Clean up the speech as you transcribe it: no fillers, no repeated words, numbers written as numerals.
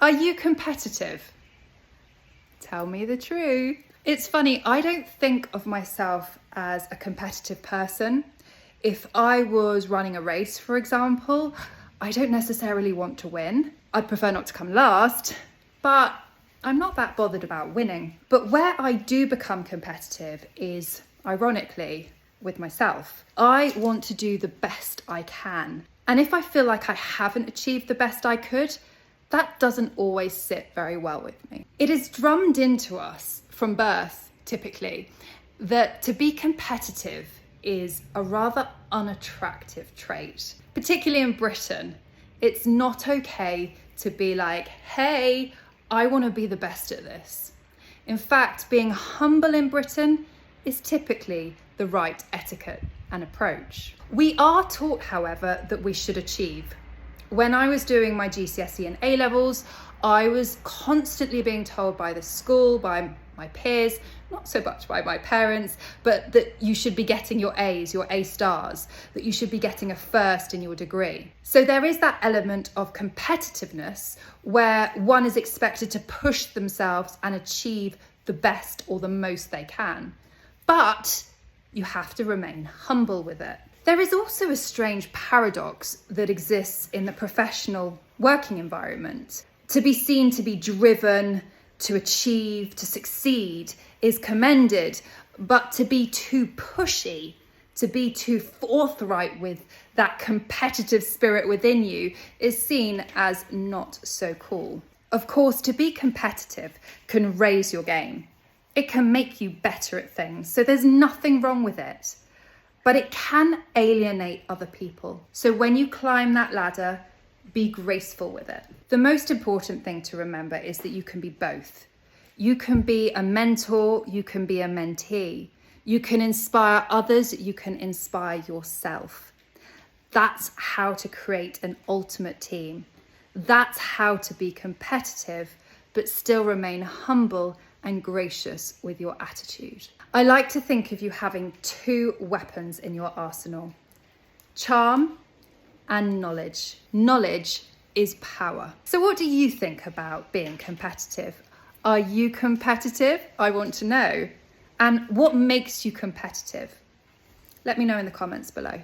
Are you competitive? Tell me the truth. It's funny, I don't think of myself as a competitive person. If I was running a race, for example, I don't necessarily want to win. I'd prefer not to come last, but I'm not that bothered about winning. But where I do become competitive is, ironically, with myself. I want to do the best I can. And if I feel like I haven't achieved the best I could, that doesn't always sit very well with me. It is drummed into us from birth, typically, that to be competitive is a rather unattractive trait. Particularly in Britain, it's not okay to be like, hey, I want to be the best at this. In fact, being humble in Britain is typically the right etiquette and approach. We are taught, however, that we should achieve. When I was doing my GCSE and A-levels, I was constantly being told by the school, by my peers, not so much by my parents, but that you should be getting your A's, your A stars, that you should be getting a first in your degree. So there is that element of competitiveness where one is expected to push themselves and achieve the best or the most they can. But you have to remain humble with it. There is also a strange paradox that exists in the professional working environment. To be seen to be driven, to achieve, to succeed is commended, but to be too pushy, to be too forthright with that competitive spirit within you is seen as not so cool. Of course, to be competitive can raise your game. It can make you better at things, so there's nothing wrong with it. But it can alienate other people. So when you climb that ladder, be graceful with it. The most important thing to remember is that you can be both. You can be a mentor, you can be a mentee. You can inspire others, you can inspire yourself. That's how to create an ultimate team. That's how to be competitive, but still remain humble and gracious with your attitude. I like to think of you having two weapons in your arsenal: charm and knowledge. Knowledge is power. So what do you think about being competitive? Are you competitive? I want to know. And what makes you competitive? Let me know in the comments below.